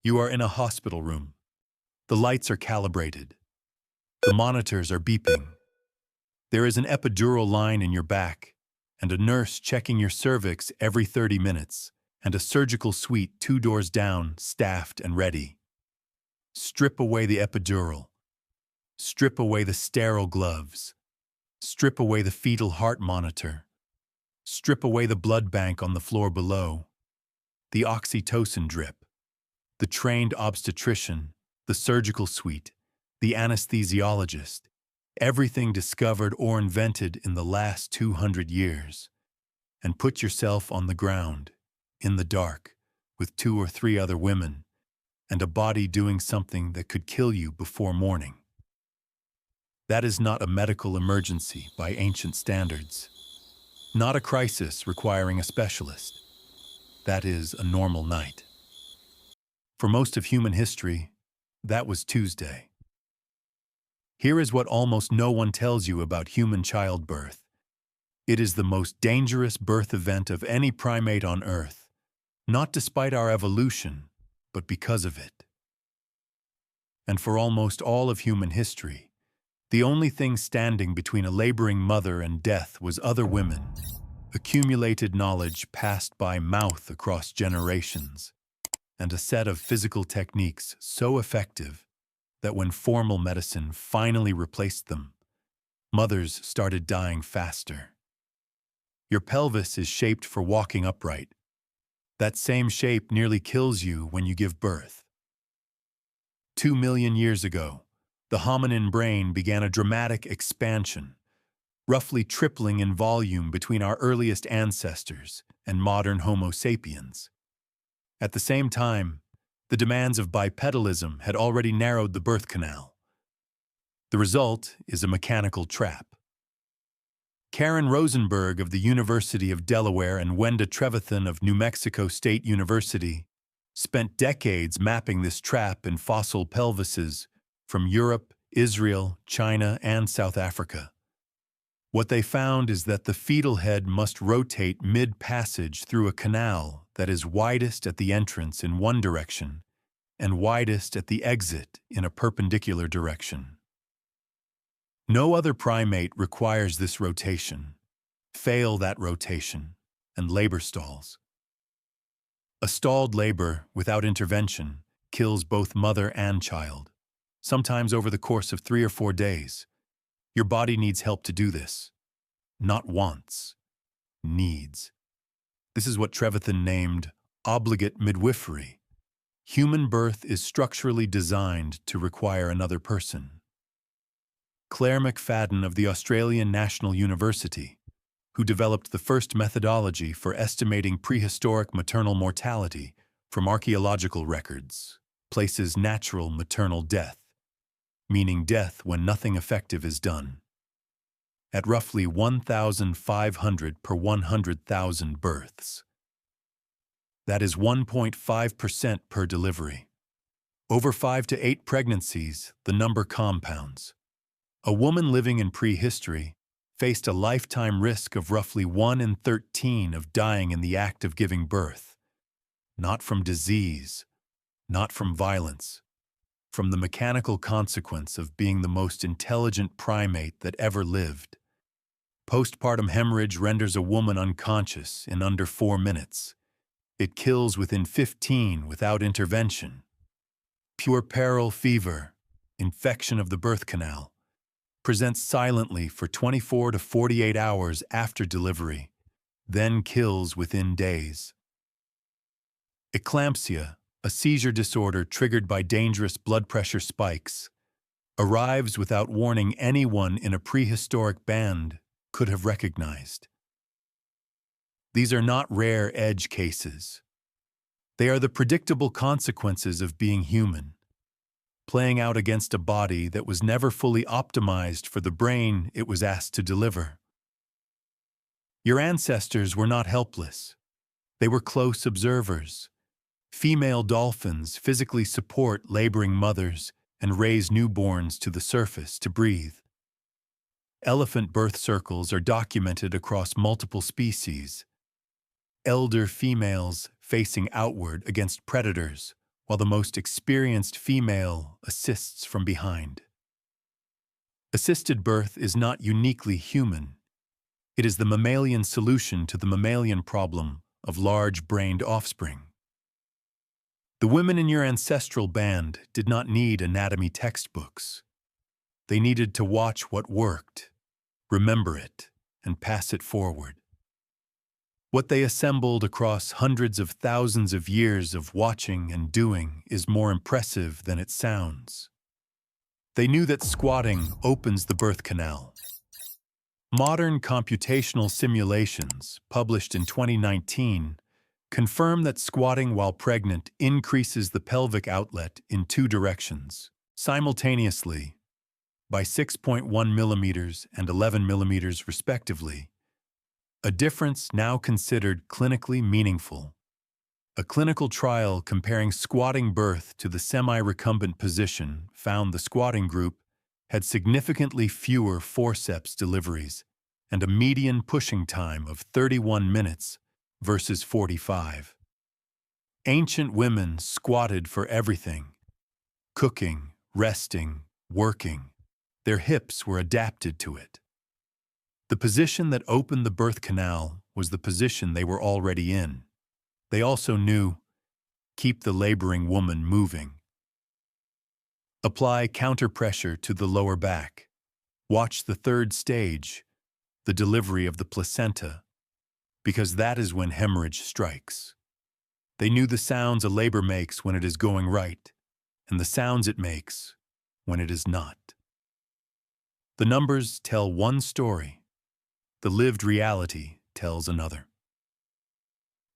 You are in a hospital room. The lights are calibrated. The monitors are beeping. There is an epidural line in your back, and a nurse checking your cervix every 30 minutes, and a surgical suite 2 doors down, staffed and ready. Strip away the epidural. Strip away the sterile gloves. Strip away the fetal heart monitor. Strip away the blood bank on the floor below. The oxytocin drip. The trained obstetrician, the surgical suite, the anesthesiologist, everything discovered or invented in the last 200 years. And put yourself on the ground, in the dark, with 2 or 3 other women, and a body doing something that could kill you before morning. That is not a medical emergency by ancient standards. Not a crisis requiring a specialist. That is a normal night. For most of human history, that was Tuesday. Here is what almost no one tells you about human childbirth. It is the most dangerous birth event of any primate on Earth, not despite our evolution, but because of it. And for almost all of human history, the only thing standing between a laboring mother and death was other women, accumulated knowledge passed by mouth across generations, and a set of physical techniques so effective that when formal medicine finally replaced them, mothers started dying faster. Your pelvis is shaped for walking upright. That same shape nearly kills you when you give birth. 2 million years ago, the hominin brain began a dramatic expansion, roughly tripling in volume between our earliest ancestors and modern Homo sapiens. At the same time, the demands of bipedalism had already narrowed the birth canal. The result is a mechanical trap. Karen Rosenberg of the University of Delaware and Wenda Trevathan of New Mexico State University spent decades mapping this trap in fossil pelvises from Europe, Israel, China, and South Africa. What they found is that the fetal head must rotate mid-passage through a canal that is widest at the entrance in one direction and widest at the exit in a perpendicular direction. No other primate requires this rotation. Fail that rotation, and labor stalls. A stalled labor without intervention kills both mother and child, sometimes over the course of 3 or 4 days. Your body needs help to do this. Not wants, needs. This is what Trevathan named obligate midwifery. Human birth is structurally designed to require another person. Claire McFadden of the Australian National University, who developed the first methodology for estimating prehistoric maternal mortality from archaeological records, places natural maternal death, meaning death when nothing effective is done, at roughly 1,500 per 100,000 births. That is 1.5% per delivery. Over 5 to 8 pregnancies, the number compounds. A woman living in prehistory faced a lifetime risk of roughly 1 in 13 of dying in the act of giving birth. Not from disease, not from violence, from the mechanical consequence of being the most intelligent primate that ever lived. Postpartum hemorrhage renders a woman unconscious in under 4 minutes. It kills within 15 without intervention. Puerperal fever, infection of the birth canal, presents silently for 24 to 48 hours after delivery, then kills within days. Eclampsia, a seizure disorder triggered by dangerous blood pressure spikes, arrives without warning anyone in a prehistoric band could have recognized. These are not rare edge cases. They are the predictable consequences of being human, playing out against a body that was never fully optimized for the brain it was asked to deliver. Your ancestors were not helpless. They were close observers. Female dolphins physically support laboring mothers and raise newborns to the surface to breathe. Elephant birth circles are documented across multiple species. Elder females facing outward against predators while the most experienced female assists from behind. Assisted birth is not uniquely human. It is the mammalian solution to the mammalian problem of large-brained offspring. The women in your ancestral band did not need anatomy textbooks. They needed to watch what worked, remember it, and pass it forward. What they assembled across hundreds of thousands of years of watching and doing is more impressive than it sounds. They knew that squatting opens the birth canal. Modern computational simulations, published in 2019, confirm that squatting while pregnant increases the pelvic outlet in two directions, simultaneously, by 6.1 millimeters and 11 millimeters respectively, a difference now considered clinically meaningful. A clinical trial comparing squatting birth to the semi-recumbent position found the squatting group had significantly fewer forceps deliveries and a median pushing time of 31 minutes versus 45. Ancient women squatted for everything: cooking, resting, working. Their hips were adapted to it. The position that opened the birth canal was the position they were already in. They also knew, keep the laboring woman moving. Apply counterpressure to the lower back. Watch the third stage, the delivery of the placenta, because that is when hemorrhage strikes. They knew the sounds a labor makes when it is going right, and the sounds it makes when it is not. The numbers tell one story. The lived reality tells another.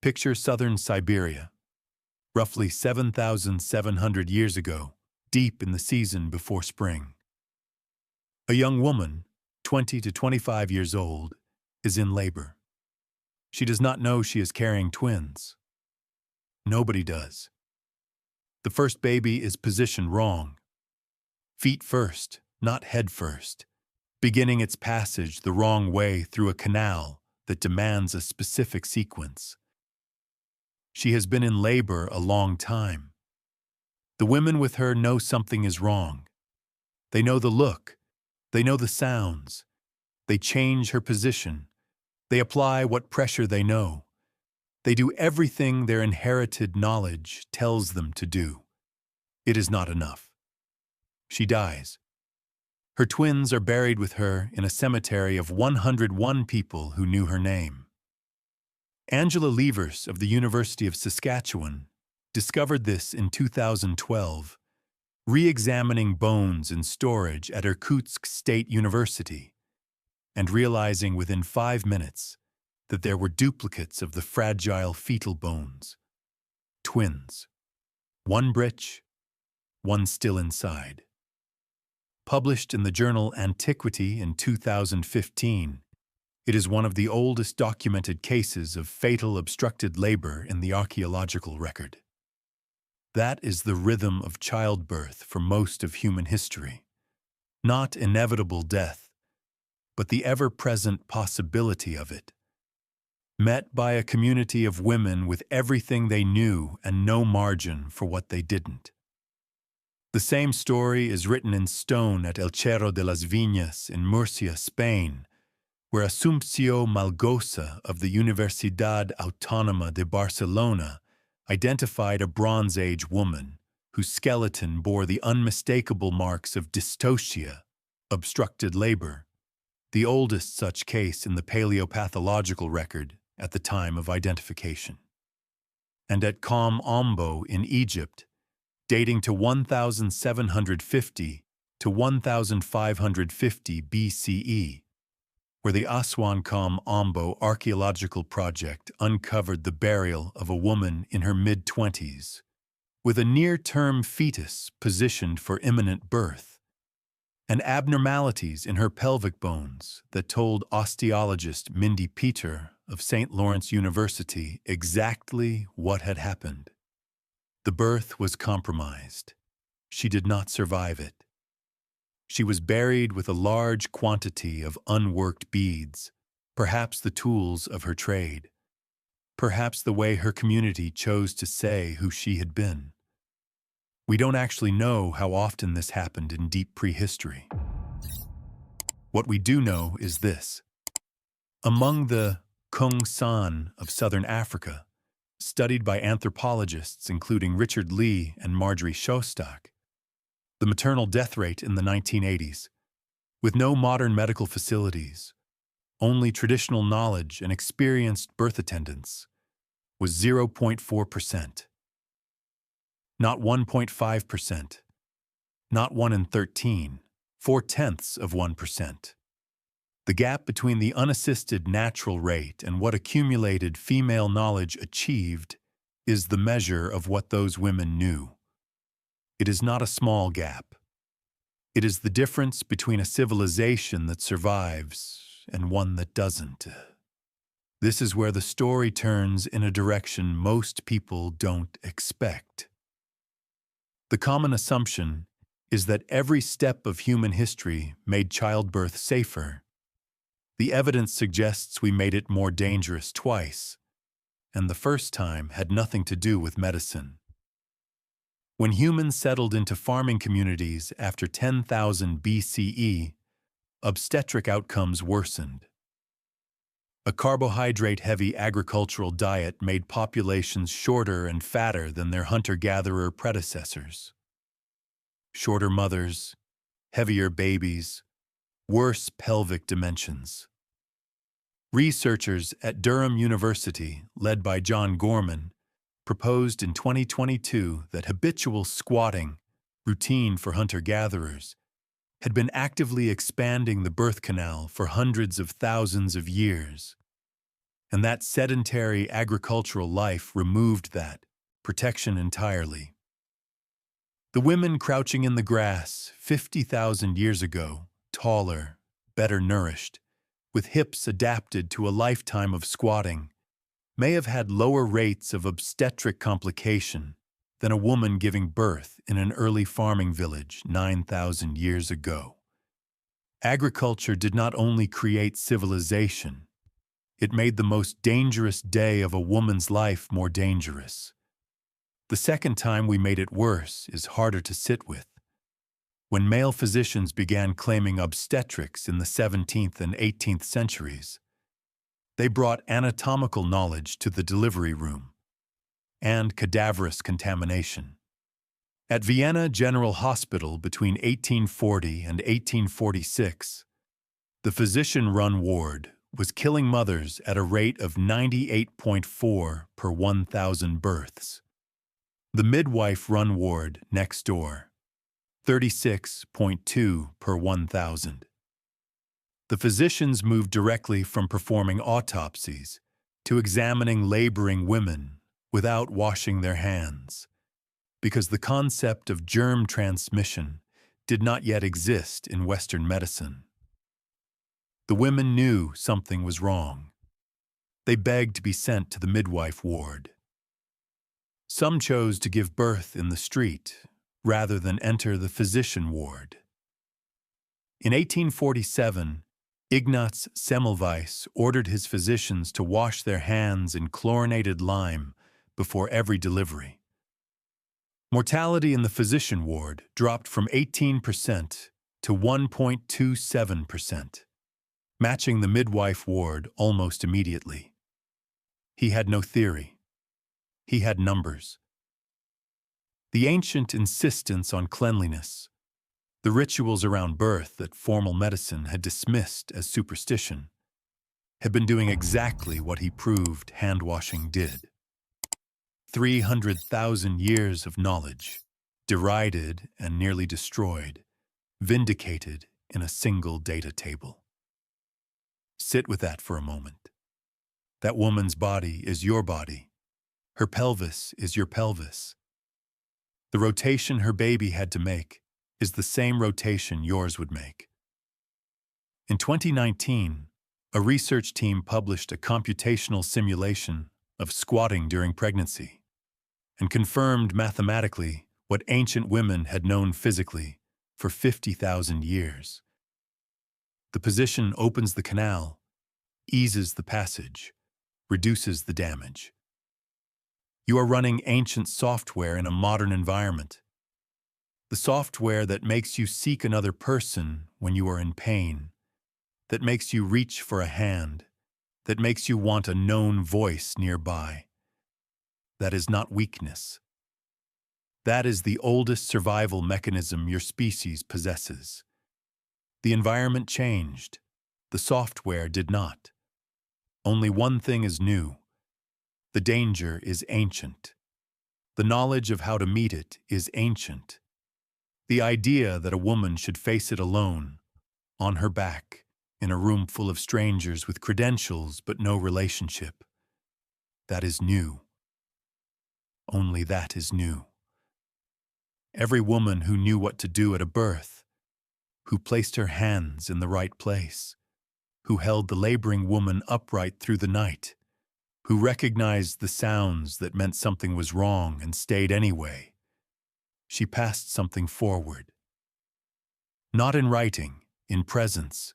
Picture southern Siberia, roughly 7,700 years ago, deep in the season before spring. A young woman, 20 to 25 years old, is in labor. She does not know she is carrying twins. Nobody does. The first baby is positioned wrong. Feet first, not head first, beginning its passage the wrong way through a canal that demands a specific sequence. She has been in labor a long time. The women with her know something is wrong. They know the look. They know the sounds. They change her position. They apply what pressure they know. They do everything their inherited knowledge tells them to do. It is not enough. She dies. Her twins are buried with her in a cemetery of 101 people who knew her name. Angela Levers of the University of Saskatchewan discovered this in 2012, re-examining bones in storage at Irkutsk State University, and realizing within 5 minutes that there were duplicates of the fragile fetal bones. Twins. One breech, one still inside. Published in the journal Antiquity in 2015, it is one of the oldest documented cases of fatal obstructed labor in the archaeological record. That is the rhythm of childbirth for most of human history. Not inevitable death, but the ever-present possibility of it. Met by a community of women with everything they knew and no margin for what they didn't. The same story is written in stone at El Cerro de las Viñas in Murcia, Spain, where Asumpció Malgosa of the Universidad Autónoma de Barcelona identified a Bronze Age woman whose skeleton bore the unmistakable marks of dystocia, obstructed labor, the oldest such case in the paleopathological record at the time of identification. And at Qom Ombo in Egypt, dating to 1750 to 1550 BCE, where the Aswan Qom Ombo archaeological project uncovered the burial of a woman in her mid-20s, with a near-term fetus positioned for imminent birth, and abnormalities in her pelvic bones that told osteologist Mindy Peter of St. Lawrence University exactly what had happened. The birth was compromised. She did not survive it. She was buried with a large quantity of unworked beads, perhaps the tools of her trade, perhaps the way her community chose to say who she had been. We don't actually know how often this happened in deep prehistory. What we do know is this. Among the Kung San of southern Africa, studied by anthropologists including Richard Lee and Marjorie Shostak, the maternal death rate in the 1980s, with no modern medical facilities, only traditional knowledge and experienced birth attendants, was 0.4%. Not 1.5%. Not 1 in 13, 0.4%. The gap between the unassisted natural rate and what accumulated female knowledge achieved is the measure of what those women knew. It is not a small gap. It is the difference between a civilization that survives and one that doesn't. This is where the story turns in a direction most people don't expect. The common assumption is that every step of human history made childbirth safer. The evidence suggests we made it more dangerous twice, and the first time had nothing to do with medicine. When humans settled into farming communities after 10,000 BCE, obstetric outcomes worsened. A carbohydrate-heavy agricultural diet made populations shorter and fatter than their hunter-gatherer predecessors. Shorter mothers, heavier babies, worse pelvic dimensions. Researchers at Durham University, led by John Gorman, proposed in 2022 that habitual squatting, routine for hunter-gatherers, had been actively expanding the birth canal for hundreds of thousands of years, and that sedentary agricultural life removed that protection entirely. The women crouching in the grass 50,000 years ago, taller, better nourished, with hips adapted to a lifetime of squatting, may have had lower rates of obstetric complication than a woman giving birth in an early farming village 9,000 years ago. Agriculture did not only create civilization, it made the most dangerous day of a woman's life more dangerous. The second time we made it worse is harder to sit with. When male physicians began claiming obstetrics in the 17th and 18th centuries, they brought anatomical knowledge to the delivery room and cadaverous contamination. At Vienna General Hospital between 1840 and 1846, the physician-run ward was killing mothers at a rate of 98.4 per 1,000 births. The midwife-run ward next door, 36.2 per 1,000. The physicians moved directly from performing autopsies to examining laboring women without washing their hands, because the concept of germ transmission did not yet exist in Western medicine. The women knew something was wrong. They begged to be sent to the midwife ward. Some chose to give birth in the street rather than enter the physician ward. In 1847, Ignaz Semmelweis ordered his physicians to wash their hands in chlorinated lime before every delivery. Mortality in the physician ward dropped from 18% to 1.27%, matching the midwife ward almost immediately. He had no theory. He had numbers. The ancient insistence on cleanliness, the rituals around birth that formal medicine had dismissed as superstition, had been doing exactly what he proved hand-washing did. 300,000 years of knowledge, derided and nearly destroyed, vindicated in a single data table. Sit with that for a moment. That woman's body is your body. Her pelvis is your pelvis. The rotation her baby had to make is the same rotation yours would make. In 2019, a research team published a computational simulation of squatting during pregnancy and confirmed mathematically what ancient women had known physically for 50,000 years. The position opens the canal, eases the passage, reduces the damage. You are running ancient software in a modern environment, The software that makes you seek another person when you are in pain, that makes you reach for a hand, that makes you want a known voice nearby. That is not weakness. That is the oldest survival mechanism your species possesses. The environment changed. The software did not. Only one thing is new. The danger is ancient. The knowledge of how to meet it is ancient. The idea that a woman should face it alone, on her back, in a room full of strangers with credentials but no relationship, that is new. Only that is new. Every woman who knew what to do at a birth, who placed her hands in the right place, who held the laboring woman upright through the night, who recognized the sounds that meant something was wrong and stayed anyway. She passed something forward. Not in writing, in presence,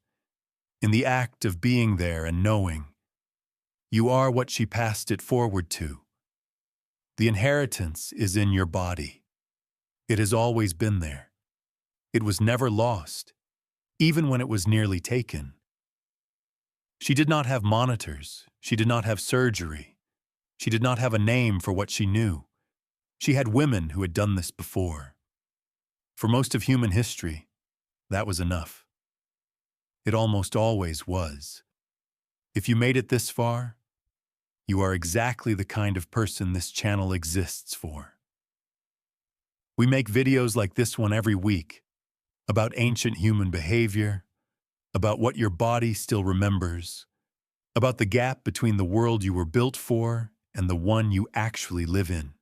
in the act of being there and knowing. You are what she passed it forward to. The inheritance is in your body. It has always been there. It was never lost, even when it was nearly taken. She did not have monitors. She did not have surgery. She did not have a name for what she knew. She had women who had done this before. For most of human history, that was enough. It almost always was. If you made it this far, you are exactly the kind of person this channel exists for. We make videos like this one every week about ancient human behavior, about what your body still remembers, about the gap between the world you were built for and the one you actually live in.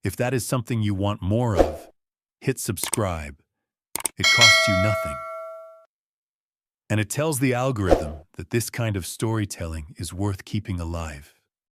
If that is something you want more of, hit subscribe. It costs you nothing. And it tells the algorithm that this kind of storytelling is worth keeping alive.